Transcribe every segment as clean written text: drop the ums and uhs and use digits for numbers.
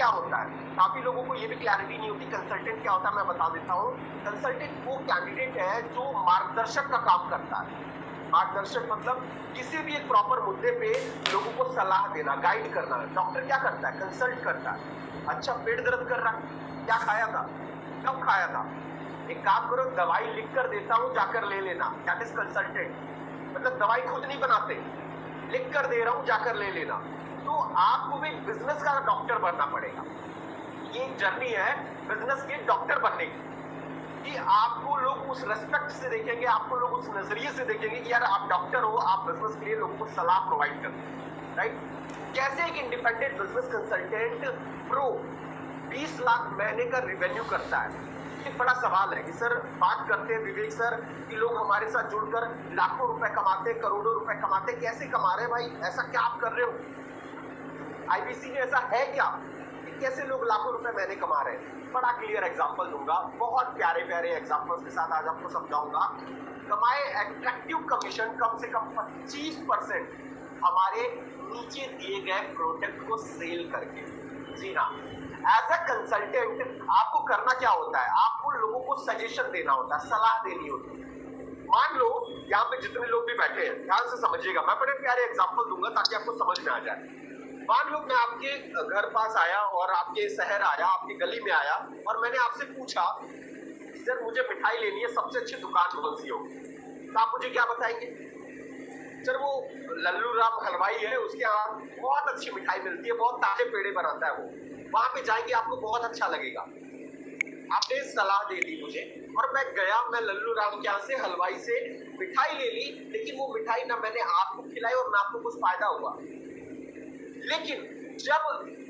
क्या होता है? काफी लोगों को ये भी क्लैरिटी नहीं होती कंसल्टेंट क्या होता है, मैं बता देता हूँ। कंसल्टेंट वो कैंडिडेट है जो मार्गदर्शक का काम करता है। मार्गदर्शक मतलब किसी भी एक प्रॉपर मुद्दे पे लोगों को सलाह देना, गाइड करना। डॉक्टर क्या करता है? कंसल्ट करता है। अच्छा, पेट दर्द कर रहा है, क्या खाया था, कब खाया था, एक काम करो, दवाई लिख कर देता हूं, जाकर ले लेना। That is consultant. मतलब दवाई खुद नहीं बनाते, लिख कर दे रहा हूं, जाकर ले लेना। तो आपको भी बिजनेस का डॉक्टर बनना पड़ेगा। ये जर्नी है बिजनेस के डॉक्टर बनने की, कि आपको लोग उस रेस्पेक्ट से देखेंगे, आपको लोग उस नजरिए से देखेंगे कि यार आप डॉक्टर हो, आप बिजनेस के लिए लोगों को सलाह प्रोवाइड करते हैं, राइट? कैसे एक independent business consultant pro 20 lakh महीने का रेवेन्यू करता है? ये बड़ा सवाल है कि सर बात करते हैं विवेक सर कि लोग हमारे साथ जुड़कर लाखों रुपए कमाते, करोड़ों रुपए कमाते, कैसे कमा रहे हैं भाई? ऐसा क्या आप कर रहे हो? आईबीसी में ऐसा है क्या कि कैसे लोग लाखों रुपए महीने कमा रहे हैं? बड़ा क्लियर एग्जांपल दूंगा, बहुत प्यारे प्यारे एग्जांपल्स के साथ आज आपको समझाऊंगा। कमाए एट्रैक्टिव कमीशन कम से कम 25% हमारे नीचे दिए गए प्रोडक्ट को सेल करके। जी हाँ, एज अ कंसल्टेंट आपको करना क्या होता है? आपको लोगों को सजेशन देना होता है, सलाह देनी होती है। मान लो यहाँ पे जितने लोग भी बैठे हैं, ध्यान से समझिएगा, मैं बड़े प्यारे एग्जांपल दूंगा ताकि आपको समझ में आ जाए। मान लो मैं आपके घर पास आया और आपके शहर आया, आपकी गली में आया और मैंने आपसे पूछा सर मुझे मिठाई लेनी है, सबसे अच्छी दुकान कौन सी होगी? तो आप मुझे क्या बताएंगे? सर वो लल्लू राम हलवाई है, उसके यहाँ बहुत अच्छी मिठाई मिलती है, बहुत ताजे पेड़े बनाता है वो, वहां पे जाएंगे आपको बहुत अच्छा लगेगा। आपने सलाह दे दी मुझे और मैं गया, मैं लल्लू राम के यहाँ से हलवाई से मिठाई ले ली, लेकिन वो मिठाई ना मैंने आपको खिलाई और ना आपको कुछ फायदा हुआ। लेकिन जब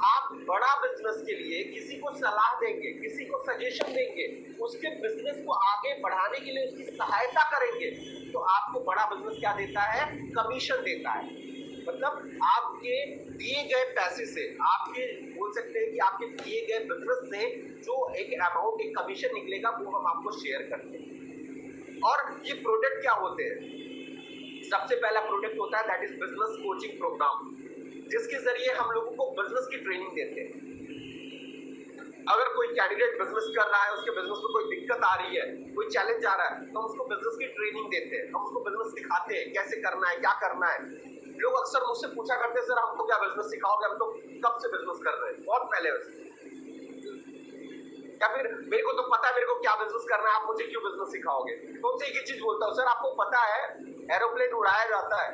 आप बड़ा बिजनेस के लिए किसी को सलाह देंगे, किसी को सजेशन देंगे, उसके बिजनेस को आगे बढ़ाने के लिए उसकी सहायता करेंगे, तो आपको बड़ा बिजनेस क्या देता है? कमीशन देता है। मतलब आपके दिए गए पैसे से, आपके बोल सकते हैं कि आपके दिए गए बिजनेस से जो एक अमाउंट, एक कमीशन निकलेगा, वो हम आपको शेयर करते हैं। और ये प्रोडक्ट क्या होते हैं? सबसे पहला प्रोडक्ट होता है that is business coaching programme, जिसके जरिए हम लोगों को बिजनेस की ट्रेनिंग देते हैं। अगर कोई कैंडिडेट बिजनेस कर रहा है, उसके बिजनेस में कोई दिक्कत आ रही है, कोई चैलेंज आ रहा है, तो हम उसको बिजनेस की ट्रेनिंग देते हैं, हम उसको बिजनेस सिखाते हैं कैसे करना है, क्या करना है। लोग अक्सर मुझसे पूछा करते हैं सर हमको क्या बिजनेस सिखाओगे, हम तो कब से बिजनेस कर रहे हैं, बहुत पहले से, या फिर मेरे को तो पता है मेरे को क्या बिजनेस करना है, आप मुझे क्यों बिजनेस सिखाओगे? तो उनसे एक ही चीज बोलता हूँ, सर आपको पता है एरोप्लेन उड़ाया जाता है,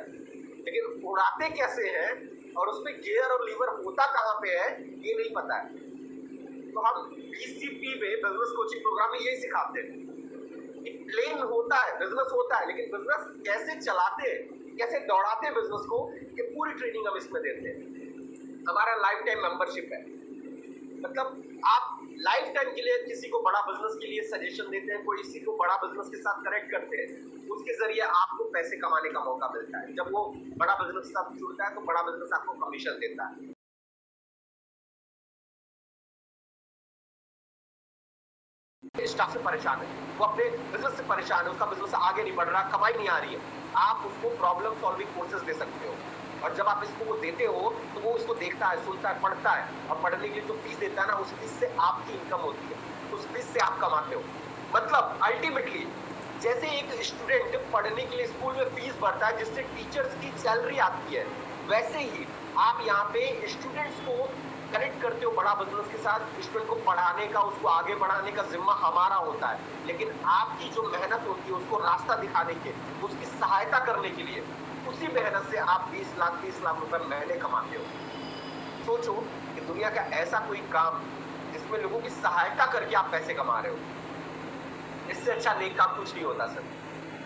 लेकिन उड़ाते कैसे हैं और उसमें गियर और लीवर होता कहाँ पे है ये नहीं पता है। तो हम बीसीपी में बिजनेस कोचिंग प्रोग्राम में यही सिखाते हैं कि प्लेन होता है, बिजनेस होता है, लेकिन बिजनेस कैसे चलाते हैं, कैसे दौड़ाते हैं बिजनेस को, ये पूरी ट्रेनिंग हम इसमें देते हैं। हमारा लाइफ टाइम मेंबरशिप है, मतलब आप लाइफ टाइम के लिए किसी को बड़ा बिजनेस के लिए सजेशन देते हैं, कोई किसी को बड़ा बिजनेस के साथ कनेक्ट करते हैं, उसके जरिए आपको पैसे कमाने का मौका मिलता है। जब वो बड़ा बिजनेस के साथ जुड़ता है तो बड़ा बिजनेस आपको कमीशन देता है। स्टाफ से परेशान है, वो अपने बिजनेस से परेशान है, उसका बिजनेस आगे नहीं बढ़ रहा, कमाई नहीं आ रही है, आप उसको प्रॉब्लम सॉल्विंग कोर्सेज दे सकते हो। और जब आप इसको वो देते हो तो वो इसको देखता है, सुनता है, पढ़ता है, और पढ़ने के लिए जो फीस देता है ना, उस फीस से आपकी इनकम होती है, उस फीस से आप कमाते हो। मतलब अल्टीमेटली जैसे एक स्टूडेंट पढ़ने के लिए स्कूल में फीस भरता है जिससे टीचर्स की सैलरी आती है, वैसे ही आप यहाँ पे स्टूडेंट्स को कनेक्ट करते हो बड़ा बिजनेस के साथ। स्टूडेंट को पढ़ाने का, उसको आगे बढ़ाने का जिम्मा हमारा होता है, लेकिन आपकी जो मेहनत होती है उसको रास्ता दिखाने के, उसकी सहायता करने के लिए, उसी मेहनत से आप 20 लाख 30 लाख रुपए महीने कमाते हो। सोचो कि दुनिया का ऐसा कोई काम जिसमें लोगों की सहायता करके आप पैसे कमा रहे हो, इससे अच्छा नेक काम कुछ नहीं होता सर।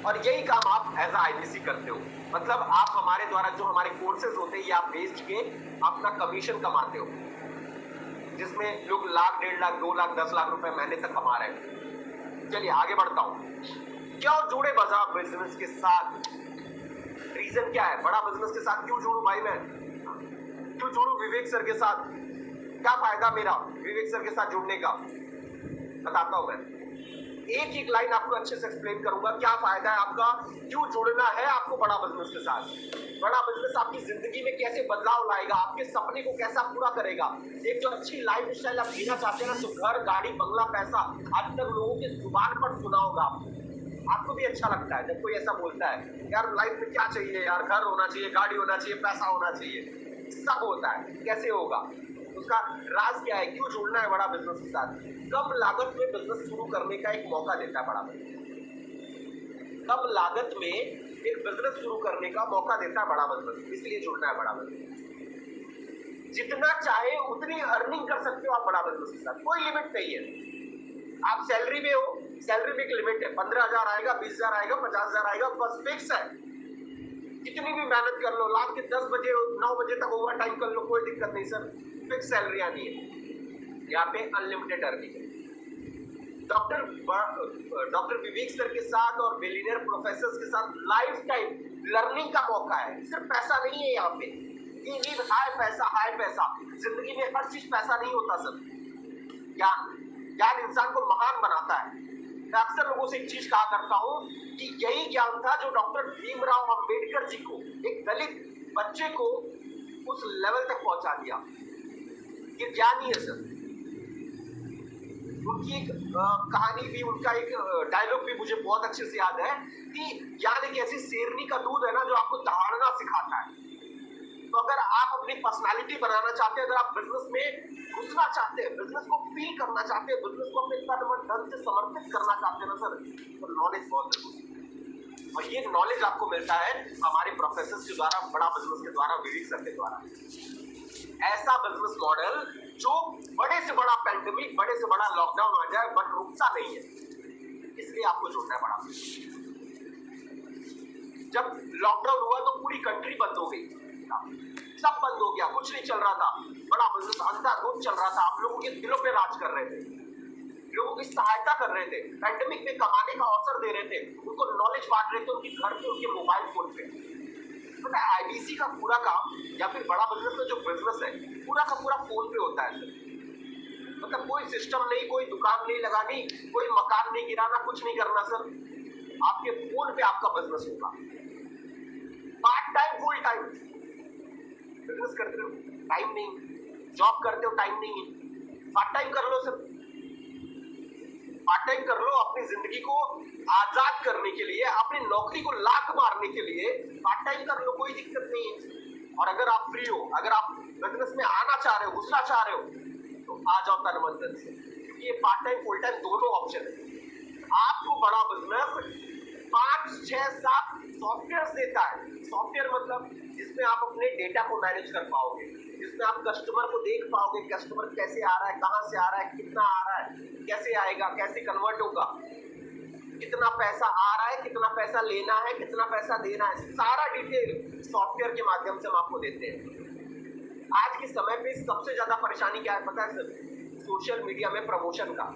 और यही काम आप एज आईबीसी करते हो, मतलब आप हमारे द्वारा जो हमारे कोर्सेज होते हैं ये आप बेच के अपना कमीशन कमाते हो, जिसमें लोग लाख, 1.5 लाख, 2 लाख, 10 लाख रुपए महीने तक कमा रहे हैं। चलिए आगे बढ़ता हूं। क्यों जुड़े बड़ा बिजनेस के साथ? रीजन क्या है? बड़ा बिजनेस के साथ क्यों जुड़ू भाई मैं? क्यों जुड़ू विवेक सर के साथ? क्या फायदा मेरा विवेक सर के साथ जुड़ने का? बताता हूं मैं। एक एक लाइन आपको अच्छे से एक्सप्लेन करूंगा, क्या फायदा है आपका, क्यों जुड़ना है आपको बड़ा बिजनेस के साथ। बड़ा बिजनेस आपकी जिंदगी में कैसे बदलाव लाएगा, आपके सपने को कैसा पूरा करेगा। एक जो अच्छी लाइफ स्टाइल आप जीना चाहते हैं ना, तो घर, गाड़ी, बंगला, पैसा, आज तक लोगों की जुबान पर सुना होगा आपको भी अच्छा लगता है जब कोई ऐसा बोलता है, यार लाइफ में क्या चाहिए यार, घर होना चाहिए, गाड़ी होना चाहिए, पैसा होना चाहिए, सब होता है। कैसे होगा, उसका राज क्या है, क्यों जुड़ना है बड़ा बिजनेस के साथ। कम लागत में बिजनेस शुरू करने का एक मौका देता है बड़ा बिजनेस। कम लागत में एक बिजनेस शुरू करने का मौका देता है बड़ा बिजनेस, इसलिए जुड़ना है बड़ा बिजनेस। जितना चाहे उतनी अर्निंग कर सकते हो आप बड़ा बिजनेस के साथ, कोई लिमिट नहीं है। आप सैलरी में हो, सैलरी में एक लिमिट है, 15,000 आएगा, 20,000 आएगा, 50,000 आएगा, बस फिक्स है। कितनी भी मेहनत कर लो, रात के 10 बजे 9 बजे तक ओवर टाइम कर लो, कोई दिक्कत नहीं सर, फिक्स सैलरी आनी है। यहाँ पे अनलिमिटेड अर्निंग है। डॉक्टर विवेक सर के साथ और बिलियनियर प्रोफेसर के साथ लाइफ टाइम लर्निंग का मौका है। सिर्फ पैसा नहीं है यहाँ पे, ये नीड हाई पैसा। जिंदगी में हर चीज पैसा नहीं होता सर। ज्ञान इंसान को महान बनाता है। मैं अक्सर लोगों से एक चीज कहा करता हूँ कि यही ज्ञान था जो डॉक्टर भीमराव अंबेडकर जी को, एक दलित बच्चे को, उस लेवल तक पहुंचा दिया। ये ज्ञान ही है सर। उनकी एक कहानी भी, उनका एक डायलॉग भी मुझे बहुत अच्छे से याद है कि ज्ञान एक ऐसी शेरनी का दूध है ना जो आपको दहाड़ना सिखाता है। तो अगर आप अपनी पर्सनालिटी बनाना चाहते हैं, अगर आप बिजनेस में घुसना चाहते हैं, बिजनेस को फील करना चाहते हैं, बिजनेस को अपने तन मन धन से समर्पित करना चाहते हैं ना सर, तो नॉलेज बहुत जरूरी है। और ये नॉलेज आपको मिलता है हमारे प्रोफेसर के द्वारा, बड़ा बिजनेस के द्वारा, विवेक सर के द्वारा। ऐसा बिजनेस मॉडल जो बड़े से बड़ा पैंडेमिक, बड़े से बड़ा लॉकडाउन आ जाए बट रुकता नहीं है, इसलिए आपको जुड़ना है बड़ा। जब लॉकडाउन हुआ तो पूरी कंट्री बंद हो गई, सब बंद हो गया, कुछ नहीं चल रहा था, बड़ा बिजनेस अंधाधुंध चल रहा था। आप लोगों के दिलों पे राज कर रहे थे, लोगों की सहायता कर रहे थे, पैंडेमिक में कमाने का अवसर दे रहे थे, उनको नॉलेज बांट रहे थे उनके घर पे, उनके मोबाइल फोन पे। पता है आईबीसी का पूरा काम या फिर बड़ा बिजनेस में जो बिजनेस है पूरा का पूरा फोन पे होता है सर। मतलब कोई सिस्टम नहीं, कोई दुकान नहीं लगानी, कोई मकान नहीं गिराना, कुछ नहीं करना सर। आपके फोन पे आपका बिजनेस होगा। Part time, full time business करते हो, टाइम नहीं, जॉब करते हो, टाइम नहीं है, पार्ट टाइम कर लो सर। पार्ट टाइम कर लो, अपनी जिंदगी को आजाद करने के लिए, अपनी नौकरी को लात मारने के लिए पार्ट टाइम कर लो, कोई दिक्कत नहीं है। और अगर आप फ्री हो, अगर आप बिजनेस में आना चाह रहे हो, घुसना चाह रहे हो, तो आ जाओ तन मन धन से, क्योंकि ये पार्ट टाइम फुल टाइम दोनों ऑप्शन है। आपको बड़ा बिजनेस 5, 6, 7 सॉफ्टवेयर देता है। सॉफ्टवेयर मतलब जिसमें आप अपने डेटा को मैनेज कर पाओगे, जिसमें आप कस्टमर को देख पाओगे, कस्टमर कैसे आ रहा है, कहां से आ रहा है, कितना आ रहा है, कैसे आएगा, कैसे कन्वर्ट होगा, कितना पैसा आ रहा है, कितना पैसा लेना है, कितना पैसा देना है, सारा डिटेल सॉफ्टवेयर के माध्यम से हम आपको देते हैं। आज के समय पे सबसे ज्यादा परेशानी क्या है पता है सर? सोशल मीडिया में प्रमोशन का।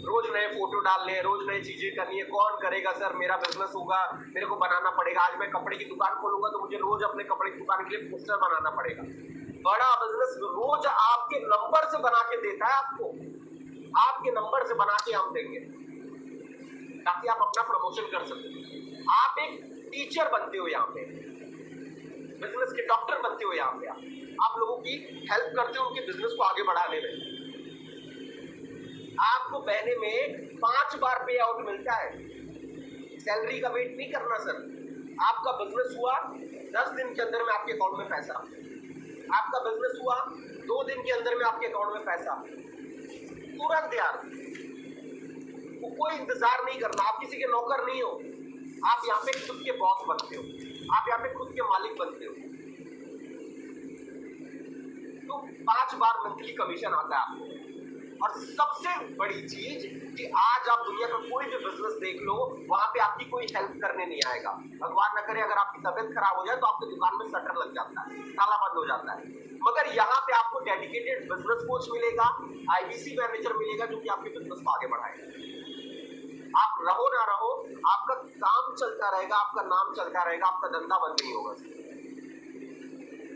रोज नए फोटो डालने हैं, रोज नई चीजें करनी है। कौन करेगा सर, मेरा बिजनेस होगा, मेरे को बनाना पड़ेगा। आज मैं कपड़े की दुकान खोलूंगा तो मुझे रोज अपने कपड़े की दुकान के लिए पोस्टर बनाना पड़ेगा। बड़ा बिजनेस रोज आपके नंबर से बना के देता है, आपके नंबर से बना के हम देंगे ताकि आप अपना प्रमोशन कर सकें। आप एक टीचर बनते हो यहाँ पे, बिजनेस के डॉक्टर बनते हो यहाँ पे। आप लोगों की हेल्प करते हो उनके बिजनेस को आगे बढ़ाने में। आपको महीने में 5 बार पे आउट मिलता है। सैलरी का वेट नहीं करना सर। आपका बिजनेस हुआ 10 दिन के अंदर में आपके अकाउंट में पैसा, आपका बिजनेस हुआ 2 दिन के अंदर में आपके अकाउंट में पैसा, तुरंत यार। वो कोई इंतजार नहीं करना, आप किसी के नौकर नहीं हो, आप यहाँ पे खुद के बॉस बनते हो, आप यहाँ पे खुद के मालिक बनते हो। तो 5 बार मंथली कमीशन आता है आपको। और सबसे बड़ी चीज कि आज आप दुनिया का कोई भी बिजनेस देख लो, वहां पे आपकी कोई हेल्प करने नहीं आएगा। भगवान न करे अगर आपकी तबीयत खराब हो जाए तो आपकी दुकान में शटर लग जाता है, ताला बंद हो जाता है। मगर यहाँ पे आपको डेडिकेटेड बिजनेस कोच मिलेगा, आईबीसी मैनेजर मिलेगा जो कि आपके बिजनेस को आगे बढ़ाएगा। आप रहो ना रहो, आपका काम चलता रहेगा, आपका नाम चलता रहेगा, आपका धंधा बंद नहीं होगा,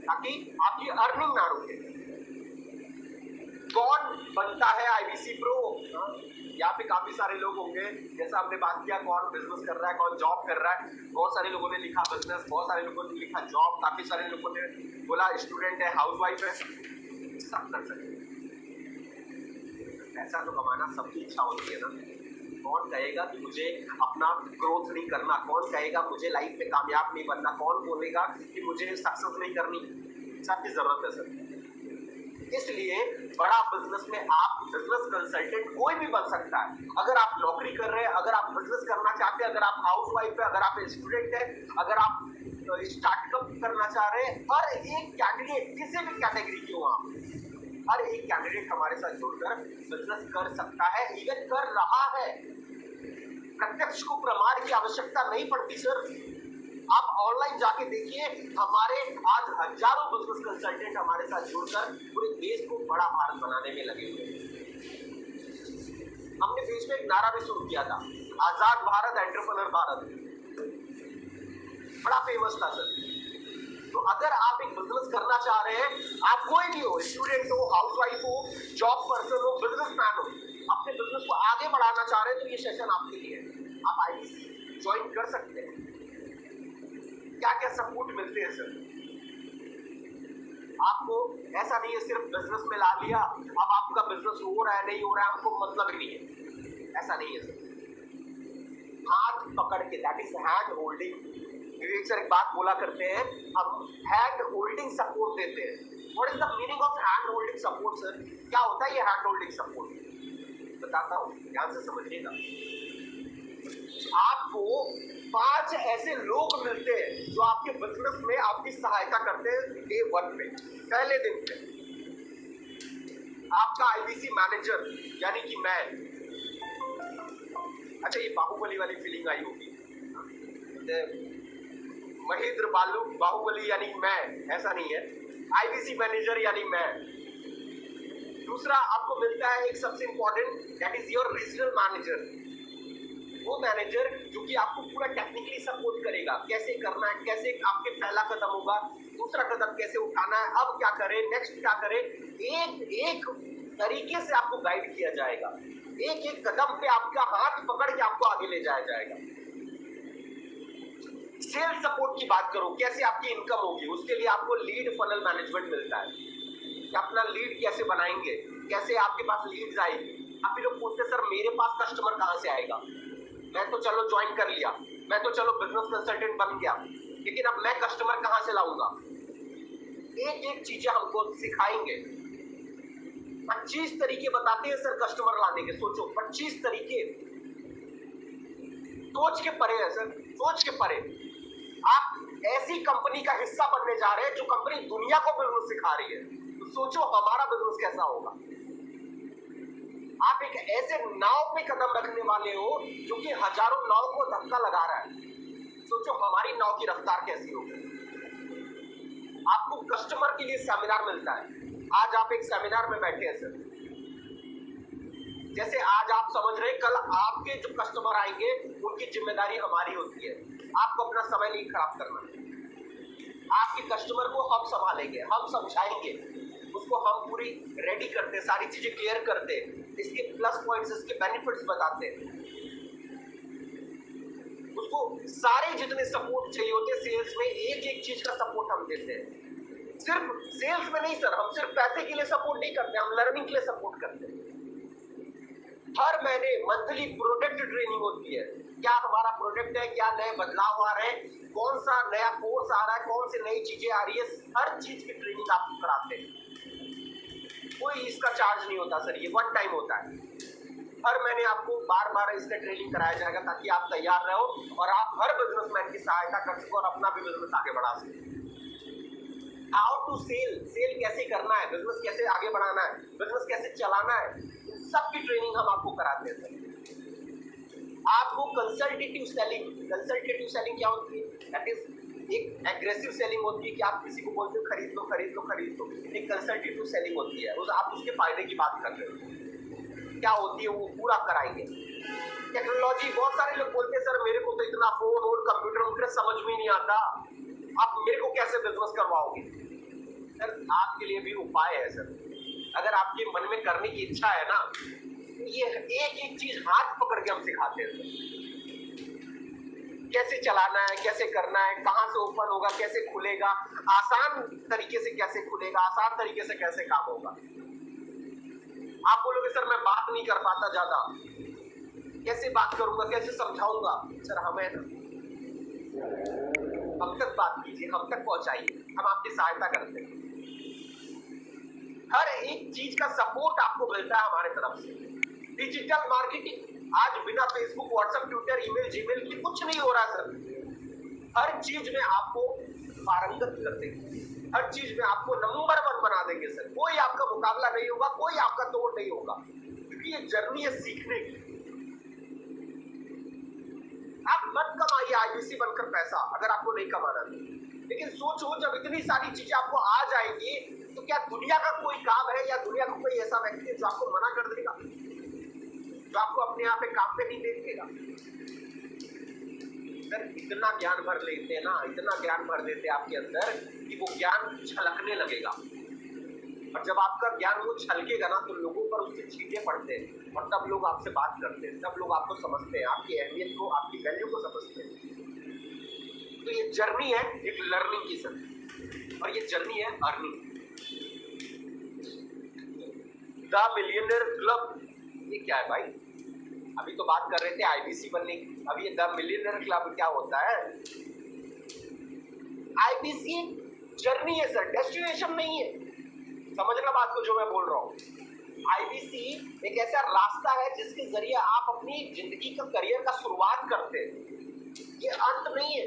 ताकि आपकी अर्निंग ना रुके। कौन बनता है आईबीसी प्रो? यहाँ पे काफी सारे लोग होंगे, जैसा हमने बात किया कौन बिजनेस कर रहा है, कौन जॉब कर रहा है। बहुत सारे लोगों ने लिखा बिजनेस, बहुत सारे लोगों ने लिखा जॉब, काफी सारे लोगों ने बोला स्टूडेंट है, हाउसवाइफ है। सब कर सकते हैं। पैसा तो कमाना सबकी इच्छा होती है ना। कौन कहेगा कि मुझे अपना ग्रोथ नहीं करना, कौन कहेगा मुझे लाइफ में कामयाब नहीं बनना, कौन बोलेगा कि मुझे सक्सेस नहीं करनी। सबकी जरूरत है सर। इसलिए बड़ा बिजनेस में आप बिजनेस कंसल्टेंट कोई भी बन सकता है। अगर आप नौकरी कर रहे हैं, अगर आप बिजनेस करना चाहते हैं, अगर आप हाउसवाइफ है, अगर आप स्टूडेंट है, अगर आप स्टार्टअप करना चाह रहे हैं, हर एक कैंडिडेट किसी भी कैटेगरी के हो आप, हर एक कैंडिडेट हमारे साथ जुड़कर बिजनेस कर सकता है, इवन कर रहा है। प्रत्यक्ष को प्रमाण की आवश्यकता नहीं पड़ती सर। आप ऑनलाइन जाके देखिए, हमारे आज हजारों बिजनेस कंसल्टेंट हमारे साथ जुड़कर पूरे देश को बड़ा भारत बनाने में लगे हुए हैं। हमने बीच में एक नारा भी शुरू किया था, आजाद भारत, एंटरप्रेन्योर भारत, बड़ा फेमस था सर। तो अगर आप एक बिजनेस करना चाह रहे हैं, आप कोई भी हो, स्टूडेंट हो, हाउसवाइफ हो, जॉब पर्सन हो, बिजनेसमैन हो, अपने बिजनेस को आगे बढ़ाना चाह रहे हैं, तो ये सेशन आपके लिए है। आप आईबीसी ज्वाइन कर सकते हैं। क्या क्या सपोर्ट मिलते हैं सर आपको? ऐसा नहीं है सिर्फ बिजनेस में ला लिया, अब आपका बिजनेस हो रहा है नहीं हो रहा है हमको मतलब ही नहीं है, ऐसा नहीं है सर। हाथ पकड़ के, that is hand holding. Vivek sir एक बात बोला करते हैं, हम हैंड होल्डिंग सपोर्ट देते हैं। What is the meaning of hand holding support sir? क्या होता है ये हैंड होल्डिंग सपोर्ट? बताता हूं, ध्यान से समझिएगा। आपको 5 ऐसे लोग मिलते हैं जो आपके बिजनेस में आपकी सहायता करते हैं डे 1 पे, पहले दिन पे। आपका आईबीसी मैनेजर यानी कि मैं। अच्छा, ये बाहुबली वाली फीलिंग आई होगी, महेंद्र बाहुबली यानी मैं, ऐसा नहीं है। आईबीसी मैनेजर यानी मैं। दूसरा आपको मिलता है एक सबसे important, that is your regional manager. वो मैनेजर जो कि आपको पूरा टेक्निकली सपोर्ट करेगा, कैसे करना है, कैसे आपके पहला कदम होगा, दूसरा कदम कैसे उठाना है, अब क्या करें, नेक्स्ट क्या करें, एक तरीके से आपको गाइड किया जाएगा। एक एक कदम पे आपका हाथ पकड़ के आपको आगे ले जाया जाएगा। सेल्स सपोर्ट की बात करो, कैसे आपकी इनकम होगी, उसके लिए आपको लीड फनल मैनेजमेंट मिलता है कि अपना लीड कैसे बनाएंगे, कैसे आपके पास लीड्स आएगी। अब लोग पूछते सर मेरे पास कस्टमर कहां से आएगा? मैं तो चलो ज्वाइन कर लिया, मैं तो चलो बिजनेस कंसल्टेंट बन गया, लेकिन अब मैं कस्टमर कहां से लाऊंगा? एक एक चीजें हमको सिखाएंगे। 25 तरीके बताते हैं सर कस्टमर लाने के। सोचो 25 तरीके, सोच के परे है सर, सोच के परे। आप ऐसी कंपनी का हिस्सा बनने जा रहे हैं जो कंपनी दुनिया को बिजनेस सिखा रही है। तो सोचो हमारा बिजनेस कैसा होगा। आप एक ऐसे नाव पे कदम रखने वाले हो जो कि हजारों नाव को धक्का लगा रहा है। सोचो हमारी नाव की रफ्तार कैसी होगी। आपको कस्टमर के लिए सेमिनार मिलता है। आज आप एक सेमिनार में बैठे हैं सर, जैसे आज आप समझ रहे हैं, कल आपके जो कस्टमर आएंगे उनकी जिम्मेदारी हमारी होती है। आपको अपना समय नहीं खराब करना। आपके कस्टमर को हम संभालेंगे, हम समझाएंगे, उसको हम पूरी रेडी करते, सारी चीजें क्लियर करते, इसके प्लस पॉइंट्स, इसके बेनिफिट्स बताते, उसको सारे जितने सपोर्ट चाहिए होते सेल्स में, एक एक चीज का सपोर्ट हम देते हैं। सिर्फ सेल्स में नहीं सर, हम सिर्फ पैसे के लिए सपोर्ट नहीं करते, हम लर्निंग के लिए सपोर्ट करते हैं। हर महीने मंथली प्रोडक्ट ट्रेनिंग होती है। क्या हमारा प्रोडक्ट है, क्या नए बदलाव आ रहे हैं, कौन सा नया कोर्स आ रहा है, कौन सी नई चीजें आ रही है, हर चीज की ट्रेनिंग आपको कराते हैं। कोई इसका चार्ज नहीं होता सर, ये 1 टाइम होता है। हर महीने आपको बार बार इसका ट्रेनिंग कराया जाएगा ताकि आप तैयार रहो और आप हर बिजनेसमैन की सहायता कर सको और अपना भी बिजनेस आगे बढ़ा सको। हाउ टू सेल, सेल कैसे करना है, बिजनेस कैसे आगे बढ़ाना है, बिजनेस कैसे चलाना है, सबकी ट्रेनिंग हम आपको कराते हैं सर। आपको कंसल्टेटिव सेलिंग क्या होती है? दैट इज एक एग्रेसिव सेलिंग होती है कि आप किसी को बोलते हो खरीद लो खरीद लो खरीद लो। एक कंसल्टेटिव सेलिंग होती है, आप उसके फायदे की बात करते हो, क्या होती है वो पूरा कराएंगे। टेक्नोलॉजी, बहुत सारे लोग बोलते हैं सर मेरे को तो इतना फोन और कंप्यूटर उनके समझ में नहीं आता, आप मेरे को कैसे बिजनेस करवाओगे? सर आपके लिए भी उपाय है सर। अगर आपके मन में करने की इच्छा है ना, ये एक एक चीज हाथ पकड़ के हम सिखाते हैं सर। कैसे चलाना है, कैसे करना है, कहां से ओपन होगा, कैसे खुलेगा, आसान तरीके से कैसे खुलेगा, आसान तरीके से कैसे काम होगा। आप बोलोगे सर मैं बात नहीं कर पाता ज्यादा, कैसे बात करूंगा, कैसे समझाऊंगा। सर हमें ना हम तक बात कीजिए, हम तक पहुंचाइए, हम आपकी सहायता करते हैं। हर एक चीज का सपोर्ट आपको मिलता है हमारे तरफ से। डिजिटल मार्केटिंग आज बिना Facebook, WhatsApp, Twitter, email, Gmail की कुछ नहीं हो रहा सर। हर चीज में आपको पारंगत कर देंगे, हर चीज में आपको नंबर 1 बना देंगे सर। कोई आपका मुकाबला नहीं होगा, कोई आपका तोड़ नहीं होगा, क्योंकि ये जर्नी है सीखने की। आप मत कमाइए आईबीसी बनकर पैसा अगर आपको नहीं कमाना है, लेकिन सोचो जब इतनी सारी चीजें आपको आ जाएंगी तो क्या दुनिया का कोई काम है या दुनिया का कोई ऐसा व्यक्ति है जो आपको मना कर देगा, जो आपको अपने यहाँ पे काम पे नहीं देखेगा। सर इतना ज्ञान भर लेते हैं ना, इतना ज्ञान भर देते हैं आपके अंदर कि वो ज्ञान छलकने लगेगा। और जब आपका ज्ञान वो छलकेगा ना तो लोगों पर उसके छींटे पड़ते हैं और तब लोग आपसे बात करते हैं, तब लोग आपको समझते हैं, आपकी अहमियत को, आपकी वैल्यू को समझते हैं। तो ये जर्नी है एक लर्निंग की सर, और ये जर्नी है अर्निंग। द मिलियनेयर क्लब ये क्या है भाई? अभी तो बात कर रहे थे आईबीसी बनने की, अब ये द मिलियनेयर क्लब क्या होता है? आईबीसी जर्नी है सर, डेस्टिनेशन नहीं है। समझना बात को जो मैं बोल रहा हूँ। आईबीसी एक ऐसा रास्ता है जिसके जरिए आप अपनी जिंदगी का, करियर का शुरुआत करते हैं। ये अंत नहीं है,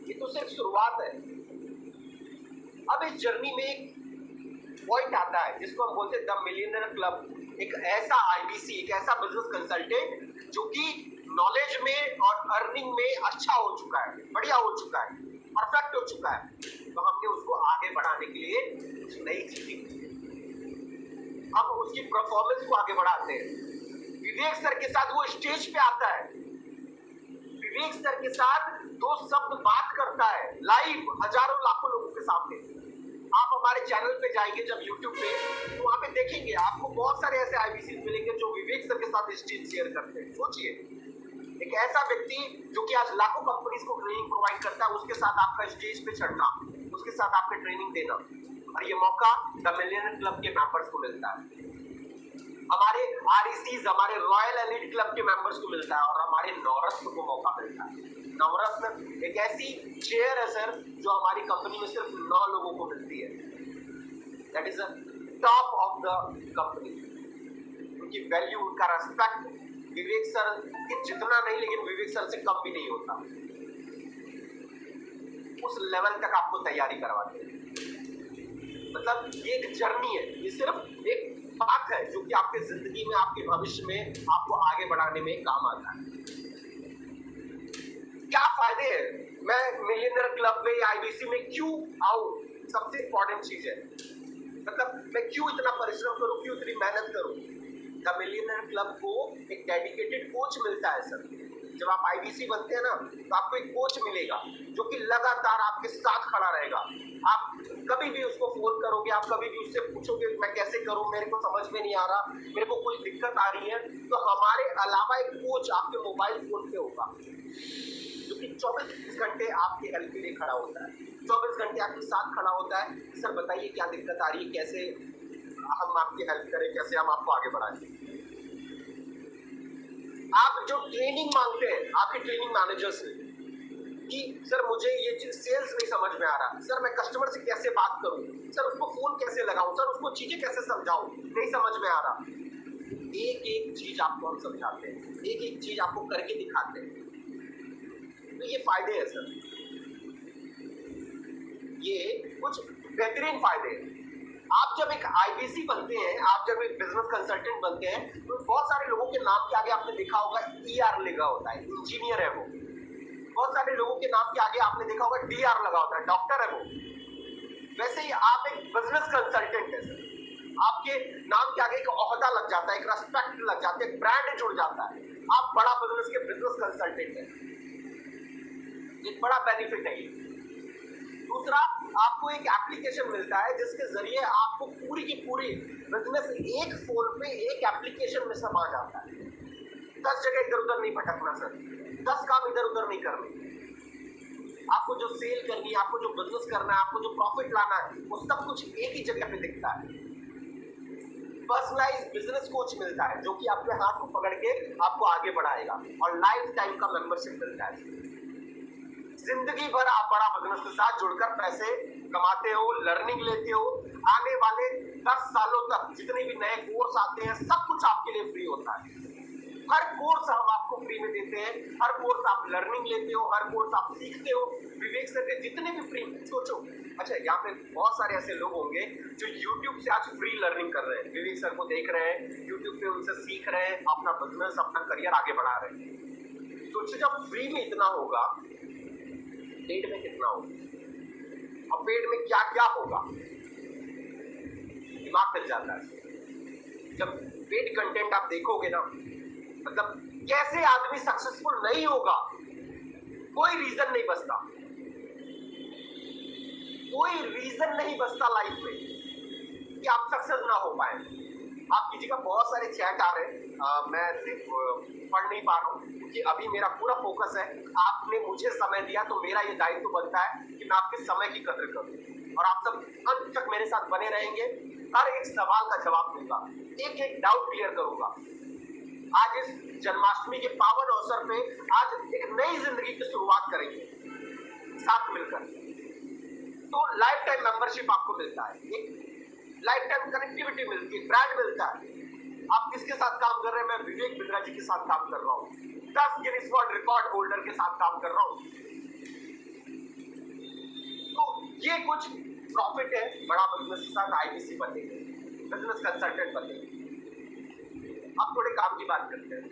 ये तो सिर्फ शुरुआत है। अब इस जर्नी में एक पॉइंट आता है जिसको हम बोलते हैं द मिलियनेयर क्लब। एक ऐसा आईबीसी, एक ऐसा बिजनेस कंसल्टेंट जो कि नॉलेज में और अर्निंग में अच्छा हो चुका है, बढ़िया हो चुका है, परफेक्ट हो चुका है। तो हमने उसको आगे बढ़ाने के लिए कुछ नई चीजें, हम उसकी परफॉर्मेंस को आगे बढ़ाते हैं। विवेक सर के साथ वो स्टेज पे आता है, विवेक सर के साथ 2 शब्द बात करता है लाइव हजारों लाखों लोगों के सामने। आप हमारे चैनल पे जाएंगे जब यूट्यूब पे, तो वहां पे देखेंगे आपको बहुत सारे ऐसे आईबीसी मिलेंगे जो विवेक सर के साथ स्टेज शेयर करते हैं। सोचिए एक ऐसा व्यक्ति जो कि आज लाखों कंपनीज को ट्रेनिंग प्रोवाइड करता है, उसके साथ आपका स्टेज पे चढ़ना, उसके साथ आपके ट्रेनिंग देना, और ये मौका द मिलियनेयर क्लब के मेंबर्स को मिलता है। हमारे आरईसीज, हमारे रॉयल एलिट क्लब के मेंबर्स को मिलता है, और हमारे नवरत्न को मौका मिलता है। नवरत्न एक ऐसी चेयर है सर जो हमारी कंपनी में सिर्फ 9 लोगों को मिलती है। That is the top of the company. उनकी वैल्यू, उनका रेस्पेक्ट विवेक सर के जितना नहीं, लेकिन विवेक सर से कम भी नहीं होता। उस लेवल तक आपको तैयारी करवाते हैं। मतलब ये एक जर्नी है, ये सिर्फ एक बात है जो कि आपके जिंदगी में, आपके भविष्य में आपको आगे बढ़ाने में काम आता है। क्या फायदे हैं? मैं मिलियनेयर क्लब में या आईबीसी में क्यों आऊं? सबसे इंपॉर्टेंट चीज है, मतलब मैं क्यों इतना परिश्रम करूं, क्यों इतनी मेहनत करूं? द मिलियनेयर क्लब को एक डेडिकेटेड कोच मिलता है सर। जब आप आईबीसी बनते हैं ना तो आपको एक कोच मिलेगा जो कि लगातार आपके साथ खड़ा रहेगा। आप कभी भी उसको फोन करोगे, आप कभी भी उससे पूछोगे मैं कैसे करूं, मेरे को समझ में नहीं आ रहा, मेरे को कोई दिक्कत आ रही है, तो हमारे अलावा एक कोच आपके मोबाइल फोन पे होगा जो कि 24 घंटे आपके हेल्प के लिए खड़ा होता है, 24 घंटे आपके साथ खड़ा होता है। सर बताइए क्या दिक्कत आ रही है, कैसे हम आपकी हेल्प करें, कैसे हम आपको आगे बढ़ाएं। आप जो ट्रेनिंग मांगते हैं आपके ट्रेनिंग मैनेजर से कि सर मुझे ये चीज सेल्स नहीं समझ में आ रहा, सर मैं कस्टमर से कैसे बात करूं, सर उसको फोन कैसे लगाऊं, सर उसको चीजें कैसे समझाऊं, नहीं समझ में आ रहा। एक एक चीज आपको हम समझाते हैं, एक एक चीज आपको करके दिखाते हैं। तो ये फायदे हैं सर, ये कुछ बेहतरीन फायदे हैं। आप जब एक आईबीसी बनते हैं, आप जब एक बिजनेस कंसल्टेंट बनते हैं, तो बहुत सारे लोगों के नाम के आगे आपने देखा होगा ईआर लगा होता है, इंजीनियर है वो। बहुत सारे लोगों के नाम के आगे आपने देखा होगा डीआर लगा होता है, डॉक्टर है वो। वैसे ही आप एक बिजनेस कंसल्टेंट है सर, आपके नाम के आगे एक ओहदा लग जाता है, एक रेस्पेक्ट लग जाता है, एक ब्रांड जुड़ जाता है। आप बड़ा बिजनेस के बिजनेस कंसल्टेंट है, एक बड़ा बेनिफिट है ये। दूसरा, आपको एक एप्लीकेशन मिलता है जिसके जरिए आपको पूरी की पूरी बिजनेस एक फोन पे एक एप्लीकेशन में समा जाता है। 10 जगह इधर उधर नहीं भटकना सर, 10 काम इधर उधर नहीं करने। आपको जो सेल करनी है, आपको जो बिजनेस करना है, आपको जो प्रॉफिट लाना है, वो सब कुछ एक ही जगह पे दिखता है। पर्सनलाइज बिजनेस कोच मिलता है जो कि आपके हाथ को पकड़ के आपको आगे बढ़ाएगा, और लाइफ टाइम का मेंबरशिप मिलता है। जिंदगी भर आप बड़ा बिजनेस के साथ जुड़कर पैसे कमाते हो, लर्निंग लेते हो। आने वाले 10 सालों तक जितने भी नए कोर्स आते हैं, सब कुछ आपके लिए फ्री होता है। हर कोर्स हम आपको फ्री में देते हैं, हर कोर्स आप लर्निंग लेते हो, हर कोर्स आप सीखते हो। विवेक सर के जितने भी फ्री, सोचो, अच्छा यहाँ पे बहुत सारे ऐसे लोग होंगे जो YouTube से आज फ्री लर्निंग कर रहे हैं, विवेक सर को देख रहे हैं, YouTube पे उनसे सीख रहे हैं, अपना बिजनेस, अपना करियर आगे बढ़ा रहे हैं। सोचिए जब फ्री में इतना होगा, पेड में कितना होगा, अब पेड में क्या क्या होगा, दिमाग चल जाता है। जब पेड कंटेंट आप देखोगे ना, मतलब कैसे आदमी सक्सेसफुल नहीं होगा, कोई रीजन नहीं बचता, कोई रीजन नहीं बचता लाइफ में कि आप सक्सेस ना हो पाए। आप कीजिएगा, बहुत सारे चैट आ रहे हैं, मैं पढ़ नहीं पा रहा हूँ क्योंकि अभी मेरा पूरा फोकस है। आपने मुझे समय दिया तो मेरा ये दायित्व बनता है कि मैं आपके समय की कदर करूँ, और आप सब अंत तक मेरे साथ बने रहेंगे। हर एक सवाल का जवाब दूंगा, एक एक डाउट क्लियर करूंगा। आज इस जन्माष्टमी के पावन अवसर पे आज एक नई जिंदगी की शुरुआत करेंगे साथ मिलकर। तो लाइफ टाइम मेंबरशिप आपको मिलता है, एक लाइफ टाइम कनेक्टिविटी मिलती है, ब्रांड मिलता है। आप किसके साथ काम कर रहे हैं? मैं विवेक बिंद्रा जी के साथ काम कर रहा हूँ, 10 गिनीज वर्ल्ड रिकॉर्ड होल्डर के साथ काम कर रहा हूँ। तो ये कुछ प्रॉफिट है बड़ा बिजनेस के साथ आईबीसी बनने के, बिजनेस कंसल्टेंट बनने के। अब थोड़े काम की बात करते हैं।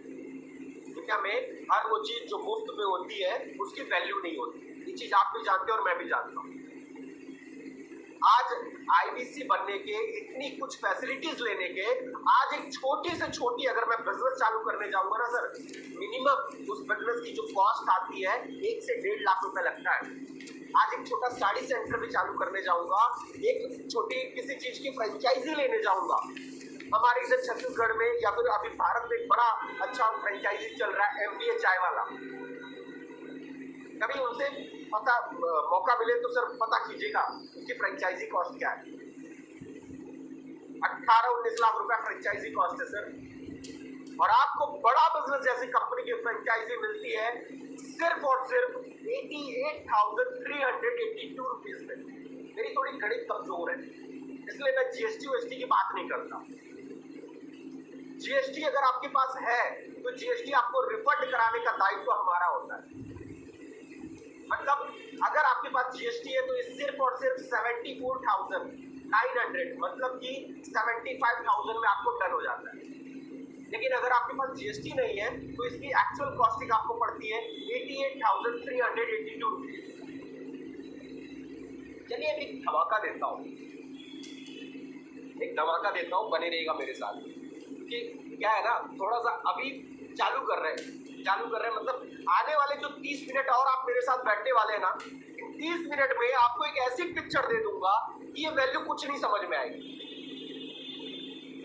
दुनिया में हर वो चीज जो मुफ्त में होती है उसकी वैल्यू नहीं होती, ये चीज आप भी जानते हो और मैं भी जानता हूँ। आज आईबीसी बनने के, इतनी कुछ फैसिलिटीज लेने के, आज एक छोटी से छोटी अगर मैं बिजनेस चालू करने जाऊंगा ना सर, मिनिमम उस बिजनेस की जो कॉस्ट आती है 1 से 1.5 लाख रुपए लगता है। आज एक छोटा साड़ी सेंटर भी चालू करने जाऊंगा, एक छोटी किसी चीज की फ्रेंचाइजी लेने जाऊंगा, हमारे इधर छत्तीसगढ़ में या फिर अभी भारत में एक बड़ा अच्छा फ्रेंचाइजी चल रहा है MBA चाय वाला। कभी उनसे पता मौका मिले तो सर पता कीजिएगा उसकी फ्रेंचाइजी कॉस्ट क्या है। 18-19 लाख रुपया फ्रेंचाइजी कॉस्ट है सर, और आपको बड़ा बिजनेस जैसी कंपनी की फ्रेंचाइजी मिलती है सिर्फ और सिर्फ 88,382 रुपीज में। मेरी थोड़ी गणित कमजोर है इसलिए मैं GST की बात नहीं करता। GST अगर आपके पास है तो GST आपको रिफंड कराने का दायित्व हमारा होता है। मतलब अगर आपके पास GST है तो ये सिर्फ और सिर्फ 74,900, मतलब कि 75,000 में आपको डन हो जाता है। लेकिन अगर आपके पास GST नहीं है तो इसकी एक्चुअल कॉस्टिंग आपको पड़ती है 88,382 रुपीज। चलिए एक धमाका देता हूँ, बने रहेगा मेरे साथ। कि क्या है ना, थोड़ा सा अभी चालू कर रहे हैं मतलब आने वाले जो 30 मिनट और आप मेरे साथ बैठने वाले हैं ना, 30 मिनट में आपको एक ऐसी पिक्चर दे दूंगा कि ये वैल्यू कुछ नहीं समझ में आएगी।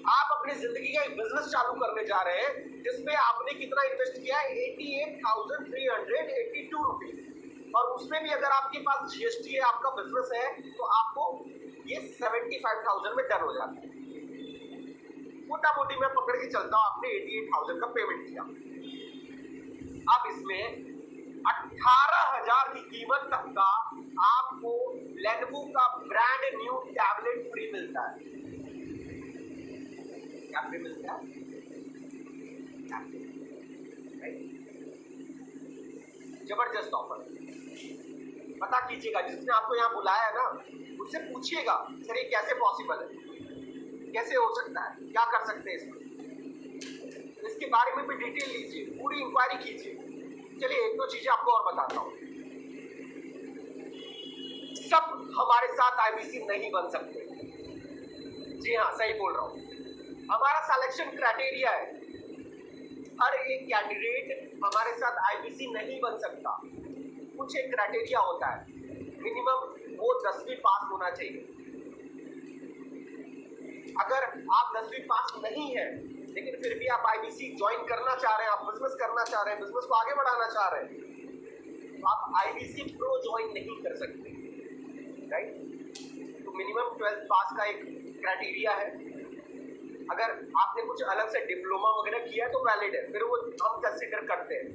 आप अपनी जिंदगी का एक बिजनेस चालू करने जा रहे हैं जिसमें आपने कितना इन्वेस्ट किया है 88,382 रुपीज, और उसमें भी अगर आपके पास GST है, आपका बिजनेस है, तो आपको ये 75,000 में डन हो जाता है। मोटा मोटी मैं पकड़ के चलता हूँ, आपने 88,000 का पेमेंट किया। अब इसमें 18,000 की कीमत तक का आपको लेनोवो का ब्रांड न्यू टैबलेट फ्री मिलता है। क्या फ्री मिलता है? जबरदस्त ऑफर। पता कीजिएगा, जिसने आपको यहाँ बुलाया है ना, उससे पूछिएगा सर ये कैसे पॉसिबल है, कैसे हो सकता है, क्या कर सकते हैं इसमें, इसके बारे में भी डिटेल लीजिए, पूरी इंक्वायरी कीजिए। चलिए एक दो चीजें आपको और बताता हूँ। सब हमारे साथ आईबीसी नहीं बन सकते। जी हाँ, सही बोल रहा हूँ। हमारा सिलेक्शन क्राइटेरिया है, हर एक कैंडिडेट हमारे साथ आईबीसी नहीं बन सकता। कुछ एक क्राइटेरिया होता है, मिनिमम वो 10वीं पास होना चाहिए। अगर आप 10वीं पास नहीं है लेकिन फिर भी आप आईबीसी ज्वाइन करना चाह रहे हैं, आप बिजनेस करना चाह रहे हैं, बिजनेस को आगे बढ़ाना चाह रहे हैं, तो आप आईबीसी प्रो ज्वाइन नहीं कर सकते, राइट? तो मिनिमम 12th पास का एक क्राइटेरिया है। अगर आपने कुछ अलग से डिप्लोमा वगैरह किया है तो वैलिड है, फिर वो हम कंसिडर करते हैं।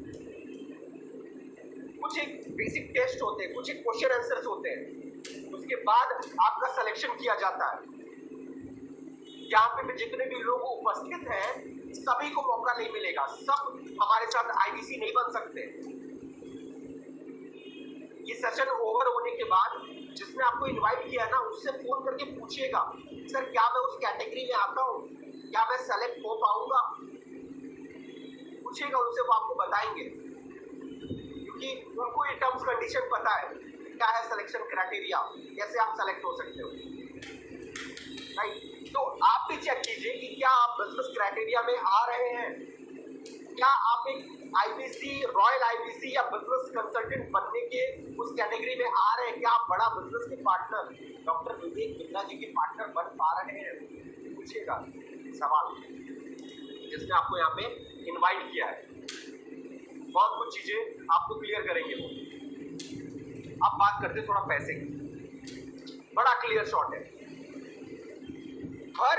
कुछ एक बेसिक टेस्ट होते हैं, कुछ एक क्वेश्चन आंसर्स होते हैं, उसके बाद आपका सिलेक्शन किया जाता है। यहाँ पे जितने भी लोग उपस्थित हैं सभी को मौका नहीं मिलेगा, सब हमारे साथ आईबीसी नहीं बन सकते। ये सेशन ओवर होने के बाद जिसने आपको इनवाइट किया ना उससे फोन करके पूछिएगा, सर क्या मैं उस कैटेगरी में आता हूँ, क्या मैं सेलेक्ट हो पाऊंगा? पूछिएगा उनसे, वो आपको बताएंगे, क्योंकि उनको ये टर्म्स कंडीशन पता है क्या है सिलेक्शन क्राइटेरिया, कैसे आप सेलेक्ट हो सकते हो, राइट? तो आप भी चेक कीजिए कि क्या आप बिजनेस क्राइटेरिया में आ रहे हैं, क्या आप एक आईबीसी, रॉयल आईबीसी या बिजनेस कंसल्टेंट बनने के उस कैटेगरी में आ रहे हैं, क्या आप बड़ा बिजनेस के पार्टनर डॉक्टर विवेक बिरला जी के पार्टनर बन पा रहे हैं? पूछिएगा सवाल जिसने आपको यहाँ पे इनवाइट किया है। बहुत कुछ चीजें आपको क्लियर करेंगे वो। अब बात करते हैं थोड़ा पैसे की, बड़ा क्लियर शॉट है। हर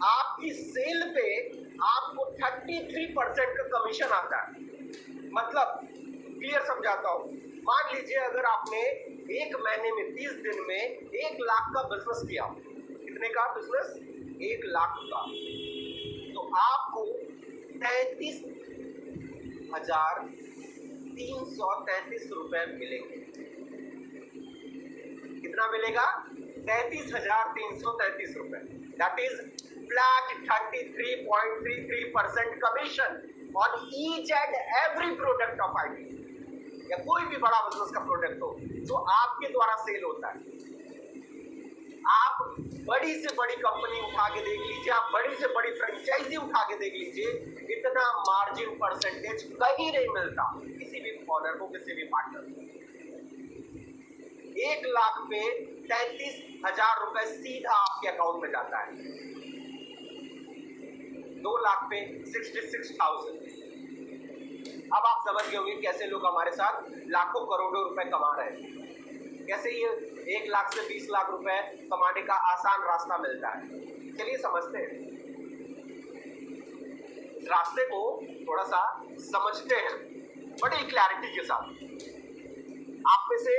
आपकी सेल पे आपको 33% का कमीशन आता है। मतलब क्लियर समझाता हूं, मान लीजिए अगर आपने एक महीने में 30 दिन में 1 लाख का बिजनेस किया, कितने का बिजनेस? 1 लाख का, तो आपको 33,333 रुपए मिलेंगे। कितना मिलेगा? 33,333 रुपए। That is flat 33.33% commission on each and every product of IBC, या कोई भी बड़ा बिजनेस का प्रोडक्ट हो जो आपके द्वारा सेल होता है। आप बड़ी से बड़ी कंपनी उठा के देख लीजिए, आप बड़ी से बड़ी फ्रेंचाइजी उठा के देख लीजिए, इतना मार्जिन परसेंटेज कहीं नहीं मिलता किसी भी ऑनर को, किसी भी पार्टनर को। 1 लाख पे 33,000 रुपए सीधा आपके अकाउंट में जाता है, 2 लाख पे 66,000। अब आप समझ गए होंगे कैसे लोग हमारे साथ लाखों करोड़ों रुपए कमा रहे हैं, कैसे ये 1 लाख से 20 लाख रुपए कमाने का आसान रास्ता मिलता है। चलिए समझते हैं, इस रास्ते को थोड़ा सा समझते हैं बड़ी क्लैरिटी के साथ। आप में से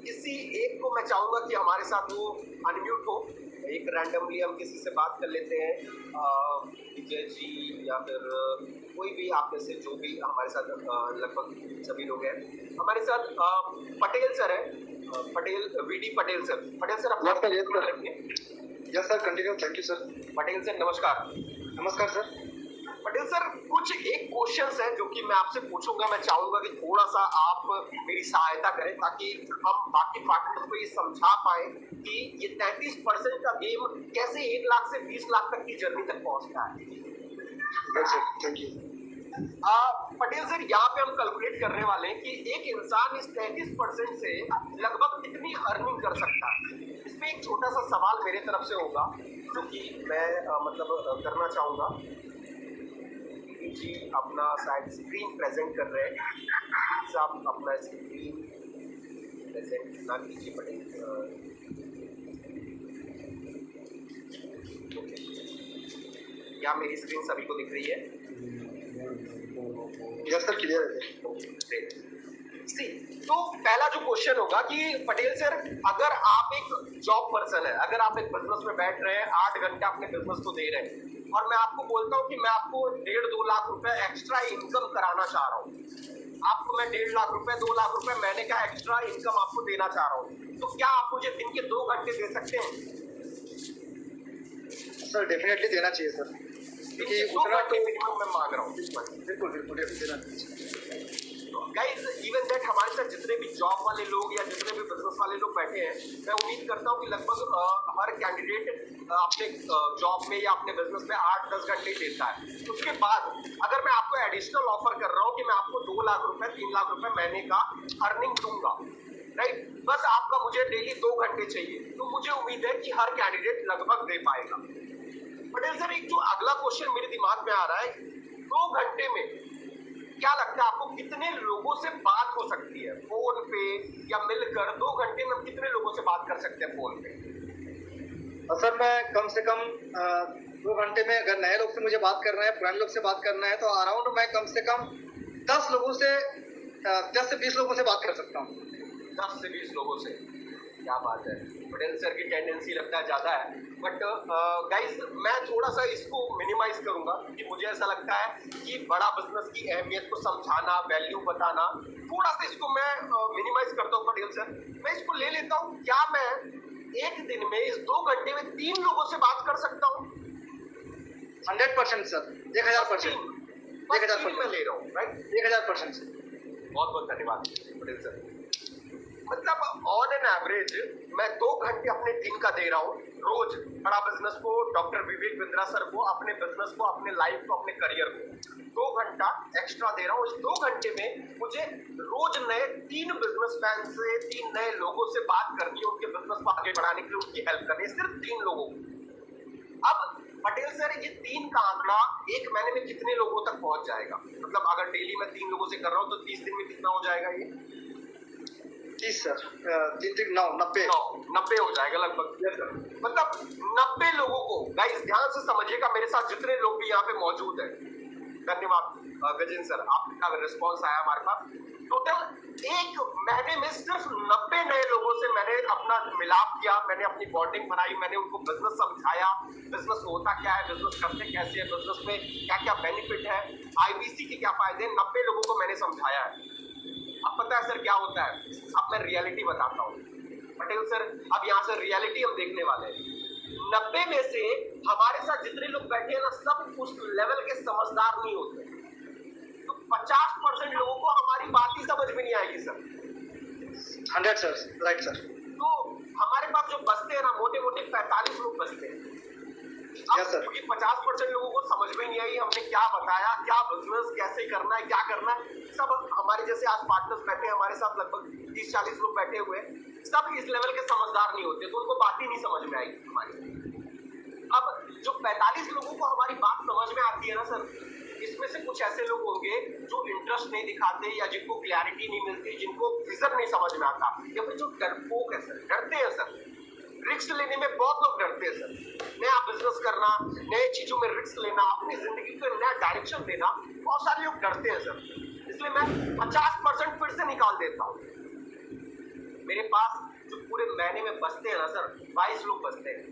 किसी एक को मैं चाहूंगा कि हमारे साथ वो अनम्यूट हो, एक रैंडमली हम किसी से बात कर लेते हैं, विजय जी या फिर कोई भी आप में से जो भी हमारे साथ, लगभग सभी लोग हैं हमारे साथ। पटेल सर है, Patel, V D Patel sir. Patel sir अपना रखिए। Yes sir, continue. Thank you sir. Patel sir नमस्कार। नमस्कार सर। पटेल सर, कुछ एक क्वेश्चंस है जो कि मैं आपसे पूछूंगा, मैं चाहूंगा कि थोड़ा सा आप मेरी सहायता करें ताकि हम बाकी पार्टनर्स को ये समझा पाए कि ये 33% का गेम कैसे 1 लाख से 20 लाख तक की जर्नी तक पहुंचता है। Yes sir, thank you. Patel sir, यहाँ पे हम कैलकुलेट करने वाले हैं कि एक इंसान इस 33% से लगभग कितनी अर्निंग कर सकता है। इसमें एक छोटा सा सवाल मेरे तरफ से होगा जो कि मैं करना चाहूंगा। जी अपना शायद स्क्रीन प्रेजेंट कर रहे हैं, आप अपना स्क्रीन प्रेजेंट ना कीजिए पटेल। क्या मेरी स्क्रीन सभी को दिख रही है? यस सर, क्लियर है। सी, तो पहला जो क्वेश्चन होगा कि पटेल सर, अगर आप एक जॉब पर्सन है, अगर आप एक बिजनेस में बैठ रहे हैं, 8 घंटा अपने बिजनेस को दे रहे हैं, और मैं आपको बोलता हूं कि मैं आपको 1.5-2 लाख रुपए एक्स्ट्रा इनकम कराना चाह रहा हूं, आपको मैं 1.5 लाख रुपए 2 लाख रुपए महीने का एक्स्ट्रा इनकम आपको देना चाह रहा हूं, तो क्या आप मुझे दिन के 2 घंटे दे सकते हैं? सर डेफिनेटली देना चाहिए सर, क्योंकि उतना तो मिनिमम मैं मांग रहा हूँ। बिल्कुल बिल्कुल देना चाहिए। गाइस, इवन दैट हमारे साथ जितने भी जॉब वाले लोग या जितने भी बिजनेस वाले लोग बैठे हैं, मैं उम्मीद करता हूं कि लगभग हर कैंडिडेट अपने जॉब में या अपने बिजनेस में 8-10 घंटे देता है। उसके बाद अगर मैं आपको एडिशनल ऑफर कर रहा हूं कि मैं आपको 2 लाख रुपए 3 लाख रुपए महीने का अर्निंग दूंगा, राइट, बस आपका मुझे डेली 2 घंटे चाहिए, तो मुझे उम्मीद है कि हर कैंडिडेट लगभग दे पाएगा। पटेल सर, एक जो अगला क्वेश्चन मेरे दिमाग में आ रहा है, 2 घंटे में क्या लगता है आपको कितने लोगों से बात हो सकती है फोन पे, या मिलकर 2 घंटे में हम कितने लोगों से बात कर सकते हैं फोन पे? और सर मैं कम से कम 2 घंटे में अगर नए लोग से मुझे बात करना है, पुराने लोग से बात करना है, तो अराउंड मैं कम से कम 10 लोगों से 10 से 20 लोगों से बात कर सकता हूँ। 10 से 20 लोगों से, क्या बात है। पटेल सर की टेंडेंसी लगता है ज़्यादा है, बट गाइस मैं थोड़ा सा इसको मिनिमाइज करूंगा, क्योंकि मुझे ऐसा लगता है कि बड़ा बिजनेस की अहमियत को समझाना, वैल्यू बताना, थोड़ा सा इसको मैं मिनिमाइज करता हूँ। पटेल सर, मैं इसको ले लेता हूँ, क्या मैं एक दिन में इस 2 घंटे में 3 लोगों से बात कर सकता हूँ? 100% सर, 1000%। बस 3 मैं ले रहा हूँ, राइट? 1000% सर। बहुत बहुत धन्यवाद पटेल सर। मतलब ऑन एन एवरेज मैं 2 घंटे अपने दिन का दे रहा हूँ रोज, बड़ा बिजनेस को, डॉक्टर विवेक बिंद्रा सर को, अपने बिजनेस को, अपने लाइफ को, अपने करियर को 2 घंटा एक्स्ट्रा दे रहा हूँ। इस 2 घंटे में मुझे रोज नए 3 बिजनेसमैन से, 3 नए लोगों से बात करनी है, उनके बिजनेस को आगे बढ़ाने के लिए उनकी हेल्प करनी है, सिर्फ 3 लोगों को। अब पटेल सर, ये 3 का आंकड़ा एक महीने में कितने लोगों तक पहुंच जाएगा? मतलब अगर डेली मैं 3 लोगों से कर रहा हूँ तो 30 दिन में कितना हो जाएगा ये? 30 सर, 3 9 90 90 हो जाएगा लगभग। मतलब 90 लोगों को, गाइस ध्यान से समझिएगा, मेरे साथ जितने लोग भी यहाँ पे मौजूद हैं, धन्यवाद गजेंद्र सर, आपका रिस्पॉन्स आया हमारे पास। टोटल एक महीने में सिर्फ 90 नए लोगों से मैंने अपना मिलाप किया, मैंने अपनी बॉन्डिंग बनाई, मैंने उनको बिजनेस समझाया, बिजनेस होता क्या है, बिजनेस करते कैसे है, बिजनेस में क्या क्या बेनिफिट है, आईबीसी के क्या फायदे, 90 लोगों को मैंने समझाया है। अब पता है सर क्या होता है, अब मैं रियलिटी बताता हूँ पटेल सर। अब यहाँ से रियलिटी हम देखने वाले हैं। 90 में से हमारे साथ जितने लोग बैठे हैं ना, सब उस लेवल के समझदार नहीं होते, तो 50% लोगों को हमारी बात ही समझ में नहीं आएगी सर। 100 sir, right sir. तो हमारे पास जो बचते हैं ना, मोटे मोटे 45 लोग बचते हैं। Yes sir. क्योंकि 50% लोगों को समझ में नहीं आई, हमने क्या बताया, क्या बिजनेस कैसे करना है, क्या करना है, सब हमारे जैसे आज पार्टनर्स बैठे हैं हमारे साथ, लगभग 30-40 लोग बैठे हुए हैं, सब इस लेवल के समझदार नहीं होते, तो उनको बात ही नहीं समझ में आएगी हमारी। अब जो 45 लोगों को हमारी बात समझ में आती है ना सर, इसमें से कुछ ऐसे लोग होंगे जो इंटरेस्ट नहीं दिखाते, या जिनको क्लैरिटी नहीं मिलती, जिनको विजन नहीं समझ में आता, या फिर जो डरपोक है सर, डरते हैं सर, रिस्क लेने में बहुत लोग डरते हैं सर। नया बिजनेस करना, नए चीजों में रिस्क लेना, अपनी जिंदगी को नया डायरेक्शन देना, बहुत सारे लोग डरते हैं सर। इसलिए मैं 50% फिर से निकाल देता हूँ। मेरे पास जो पूरे महीने में बचते हैं ना सर, 22 लोग बचते हैं।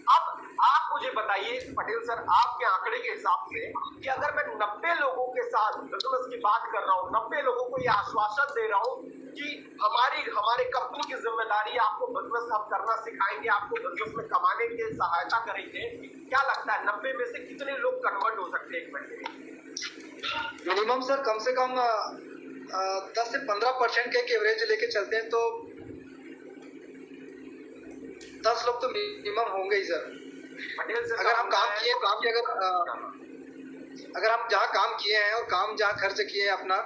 अब आप मुझे बताइए पटेल सर, आपके आंकड़े के हिसाब से, कि अगर मैं 90 लोगों के साथ बिजनेस की बात कर रहा हूँ, 90 लोगों को यह आश्वासन दे रहा हूँ कि हमारे कंपनी की जिम्मेदारी है, आपको बिजनेस हम करना सिखाएंगे, आपको बिजनेस में कमाने की सहायता करेंगे, क्या लगता है 90 में से कितने लोग कन्वर्ट हो सकते हैं एक महीने में? मिनिमम सर कम से कम 10 से 15% के एवरेज लेके चलते हैं, तो 10 लोग तो मिनिमम होंगे ही सर। पटेल सर, अगर हम काम किए, अगर हम जहाँ काम किए हैं और काम जहाँ खर्च किए हैं अपना,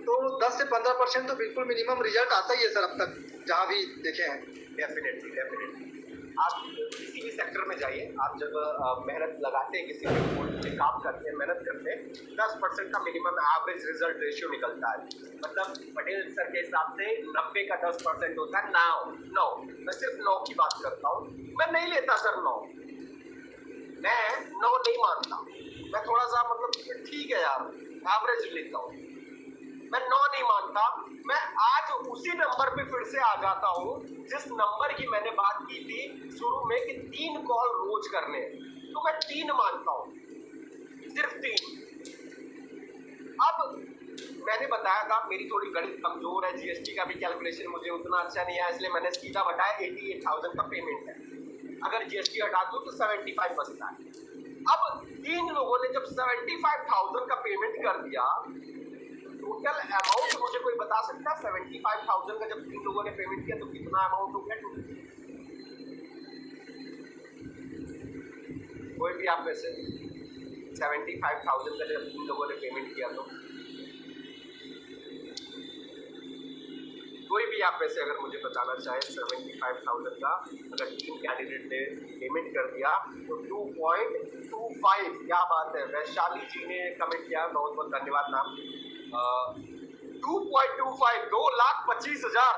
तो 10 से 15% तो बिल्कुल मिनिमम रिजल्ट आता ही है सर, अब तक जहाँ भी देखे हैं। डेफिनेटली आप किसी भी सेक्टर में जाइए, आप जब मेहनत लगाते हैं, किसी भी काम करते हैं, मेहनत करते हैं, 10% का मिनिमम एवरेज रिजल्ट रेशियो निकलता है। मतलब पटेल सर के हिसाब से 90 का 10% होता है 9। मैं सिर्फ 9 की बात करता हूँ, मैं नहीं लेता सर 9, मैं 9 नहीं मानता, मैं थोड़ा सा मतलब ठीक है यार, एवरेज लेता हूँ, मैं 9 नहीं मानता। मैं आज उसी नंबर पे फिर से आ जाता हूँ जिस नंबर की मैंने बात की थी शुरू में, कि 3 कॉल रोज करने हैं, तो मैं 3 मानता हूँ, सिर्फ 3। अब मैंने बताया था मेरी थोड़ी गणित कमजोर है, जीएसटी का भी कैलकुलेशन मुझे उतना अच्छा नहीं है, इसलिए मैंने सीधा बताया 88,000 का पेमेंट है, अगर जीएसटी हटा दूं तो 75 बचता है। अब 3 लोगों ने जब 75,000 का पेमेंट कर दिया, टोटल अमाउंट मुझे कोई बता सकता है 75,000 का जब 3 लोगों ने पेमेंट किया तो कितना अमाउंट हो गया टोटल? कोई भी आप में से 75,000 का जब 3 लोगों ने पेमेंट किया तो आप में से अगर मुझे बताना चाहे 75,000 का अगर 3 कैंडिडेट ने पेमेंट कर दिया तो 2.25, क्या बात है। वैशाली जी ने कमेंट किया, बहुत बहुत धन्यवाद मैम। 2.25, 2,25,000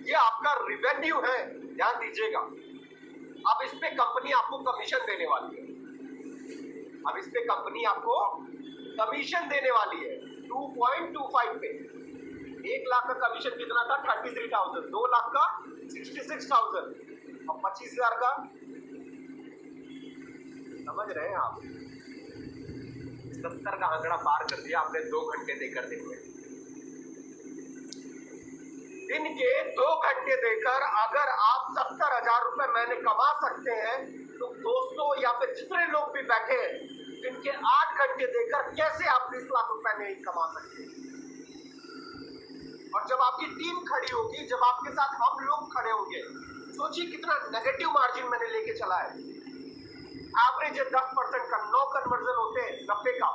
ये आपका रिवेन्यू है, ध्यान दीजिएगा। अब इस पे कंपनी आपको कमीशन देने वाली है, अब इस पे कंपनी आपको कमीशन देने वाली है 2.25 पे। 1 लाख का कमीशन कितना था? 33,000। 2 लाख का 66,000 और 25,000 का, समझ रहे हैं आप? 70 का आंकड़ा पार कर दिया आपने 2 घंटे देकर दिन में। दिन के 2 घंटे देकर अगर आप 70,000 रुपए महीने कमा सकते हैं तो दोस्तों या फिर जितने लोग भी बैठे हैं, दिन के 8 घंटे देकर कैसे आप 20 लाख रुपए नहीं कमा सकते? और जब आपकी टीम खड़ी होगी, जब आपके साथ हम लोग खड़े होंगे, सोचिए कितना नेगेटिव मार्जिन मैंने लेके चला है। एवरेज है 10% का, 9 कन्वर्जन होते हैं 90 का,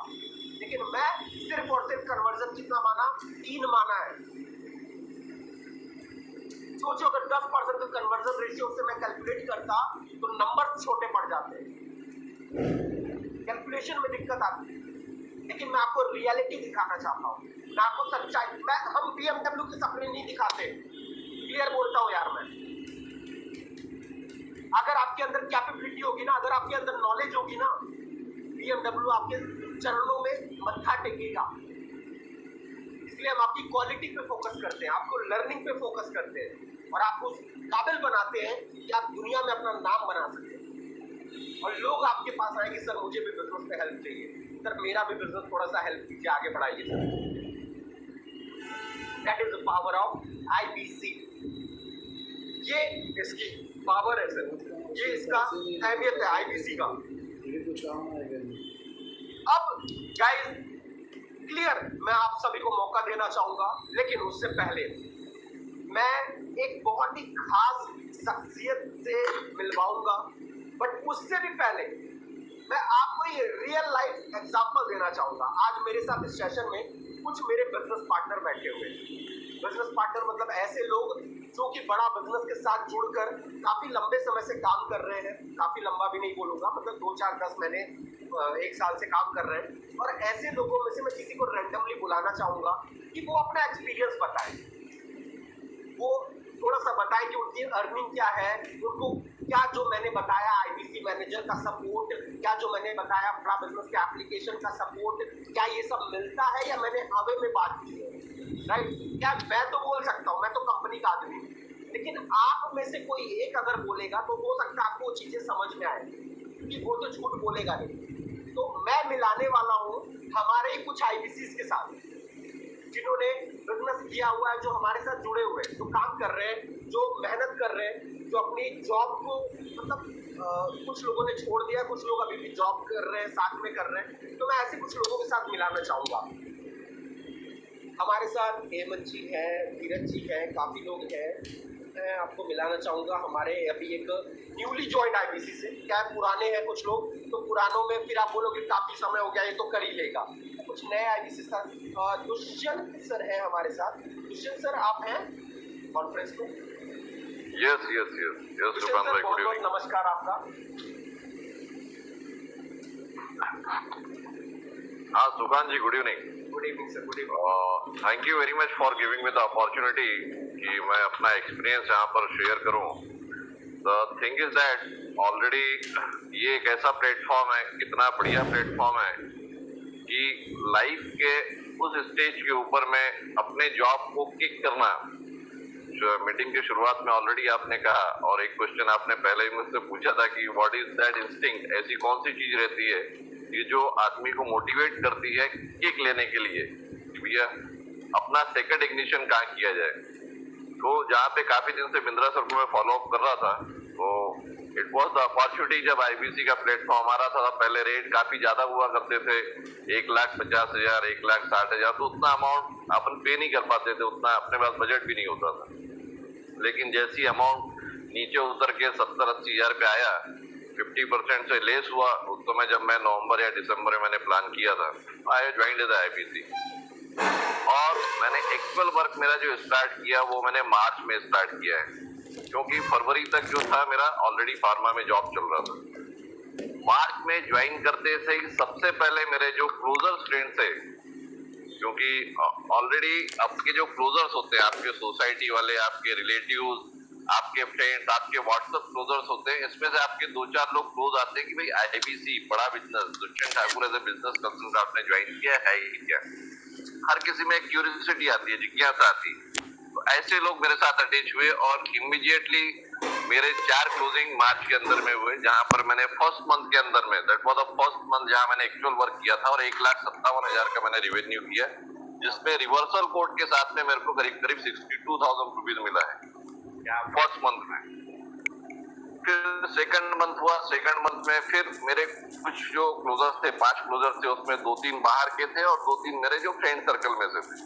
लेकिन मैं सिर्फ और सिर्फ कन्वर्जन कितना माना? 3 माना है। सोचो अगर 10% का कन्वर्जन रेशियो से मैं कैलकुलेट करता तो नंबर छोटे पड़ जाते हैं, कैलकुलेशन में दिक्कत आती है। लेकिन मैं आपको रियलिटी दिखाना चाहता हूँ, मैं आपको सच्चाई, हम BMW के सपने नहीं दिखाते, क्लियर बोलता हूँ यार मैं। अगर आपके अंदर कैपेबिलिटी होगी ना, अगर आपके अंदर नॉलेज होगी ना, BMW आपके चरणों में मत्था टेकेगा। इसलिए हम आपकी क्वालिटी पे फोकस करते हैं, आपको लर्निंग पे फोकस करते हैं और आपको काबिल बनाते हैं कि आप दुनिया में अपना नाम बना सकें। और लोग आपके पास आएंगे, सर मुझे भी बिजनेस में हेल्प चाहिए, सर मेरा भी बिजनेस थोड़ा सा हेल्प कीजिए, आगे बढ़ाइए sir. That is the power of IBC। ये इसकी पावर है सर, ये इसका अहमियत है IBC का। अब गाइस क्लियर, मैं आप सभी को मौका देना चाहूंगा, लेकिन उससे पहले मैं एक बहुत ही खास शख्सियत से मिलवाऊंगा। बट उससे भी पहले मैं आपको ये रियल लाइफ एग्जांपल देना चाहूंगा। आज मेरे साथ इस सेशन में कुछ मेरे बिजनेस पार्टनर बैठे हुए हैं। बिजनेस पार्टनर मतलब ऐसे लोग जो कि बड़ा बिजनेस के साथ जुड़कर काफी लंबे समय से काम कर रहे हैं। काफी लंबा भी नहीं बोलूंगा, मतलब 2, 4, 10 महीने 1 साल से काम कर रहे हैं। और ऐसे लोगों में से मैं किसी को रैंडमली बुलाना चाहूंगा कि वो अपना एक्सपीरियंस बताए, वो थोड़ा सा बताएं कि उनकी अर्निंग क्या है, उनको क्या जो मैंने बताया IBC मैनेजर का सपोर्ट, क्या जो मैंने बताया अपना बिजनेस के एप्लीकेशन का सपोर्ट, क्या ये सब मिलता है या मैंने हवे में बात की है, राइट? क्या मैं तो बोल सकता हूँ, मैं तो कंपनी का आदमी हूँ, लेकिन आप में से कोई एक अगर बोलेगा तो हो सकता है आपको वो चीजें समझ में आए कि वो तो झूठ बोलेगा नहीं। तो मैं मिलाने वाला हूँ हमारे ही कुछ IBCs के साथ जिन्होंने बिजनेस किया हुआ है, जो हमारे साथ जुड़े हुए हैं, जो काम कर रहे हैं, जो मेहनत कर रहे हैं, जो अपनी जॉब को मतलब कुछ लोगों ने छोड़ दिया, कुछ लोग अभी भी जॉब कर रहे हैं, साथ में कर रहे हैं। तो मैं ऐसे कुछ लोगों के साथ मिलाना चाहूँगा। हमारे साथ हेमंत जी है, धीरज जी है, काफ़ी लोग हैं। मैं आपको मिलाना चाहूँगा हमारे अभी एक न्यूली ज्वाइंट IBC से। क्या पुराने हैं कुछ लोग, तो पुरानों में फिर आप बोलोगे काफ़ी समय हो गया, ये तो कर ही लेगा। कुछ नए IBC सर, दुष्यंत सर है हमारे साथ। दुष्यंत सर आप हैं कॉन्फ्रेंस में? यस दुष्यंत सर बहुत बहुत नमस्कार आपका। हाँ Sukan ji, good evening. Good evening sir, good evening. Thank you very much for giving me the opportunity कि मैं अपना एक्सपीरियंस यहाँ पर शेयर करूँ। The thing is that already ये एक ऐसा प्लेटफॉर्म है, कितना बढ़िया प्लेटफॉर्म है कि लाइफ के उस स्टेज के ऊपर में अपने जॉब को किक करना। जो मीटिंग की शुरुआत में ऑलरेडी आपने कहा, और एक क्वेश्चन आपने पहले ही मुझसे पूछा था कि व्हाट इज दैट इंस्टिंक्ट, ऐसी कौन सी चीज रहती है ये जो आदमी को मोटिवेट करती है किक लेने के लिए कि भैया अपना सेकंड इग्निशन कहाँ किया जाए। तो जहाँ पे काफी दिन से बिंद्रा सर को मैं फॉलो अप कर रहा था, तो इट वॉज द अपॉर्चुनिटी जब IBC का प्लेटफॉर्म आ रहा था। पहले रेट काफी ज्यादा हुआ करते थे, 1,50,000, 1,60,000, तो उतना अमाउंट अपन पे नहीं कर पाते थे, उतना अपने पास बजट भी नहीं होता था। लेकिन जैसी अमाउंट नीचे उतर के 70-80 हजार पे आया, 50% से लेस हुआ, उस समय जब मैं नवंबर या दिसंबर में मैंने प्लान किया था, आई ज्वाइंड द IBC। और मैंने एक्चुअल वर्क मेरा जो स्टार्ट किया वो मैंने मार्च में स्टार्ट किया है, क्योंकि फरवरी तक जो था मेरा ऑलरेडी फार्मा में जॉब चल रहा था। मार्च में ज्वाइन करते से ही सबसे पहले मेरे जो क्लोजर्स फ्रेंड्स थे, क्योंकि ऑलरेडी आपके जो क्लोजर्स होते हैं, आपके सोसाइटी वाले, आपके रिलेटिव्स, आपके फ्रेंड्स, आपके व्हाट्सएप क्लोजर्स होते हैं, इसमें से आपके 2-4 लोग क्लोज आते हैं कि भाई आईबीसी बड़ा business, Dushyant Thakur as a business consultant आपने ज्वाइन किया है ही क्या। हर किसी में क्यूरियोसिटी आती है, जिज्ञासा आती है। तो ऐसे लोग मेरे साथ अटैच हुए और इमीडिएटली मेरे 4 क्लोजिंग मार्च के अंदर में हुए, जहां पर मैंने फर्स्ट मंथ के अंदर में, that was the first month जहां मैंने एक्चुअल वर्क किया था और 1,57,000 का मैंने रेवेन्यू किया, जिसमें रिवर्सल कोड के साथ में मेरे को करीब करीब 62,000 रुपीज मिला है फर्स्ट मंथ में। फिर सेकंड मंथ हुआ, सेकंड मंथ में फिर मेरे कुछ जो क्लोजर्स थे, 5 क्लोजर्स थे, उसमें 2-3 बाहर के थे और 2-3 मेरे जो फ्रेंड सर्कल में से थे।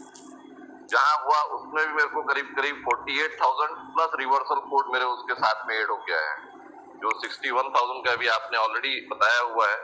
जहां हुआ उसमें भी मेरे को करीब करीब 48,000 प्लस रिवर्सल कोड मेरे उसके साथ में ऐड हो गया है, जो 61,000 का भी आपने ऑलरेडी बताया हुआ है।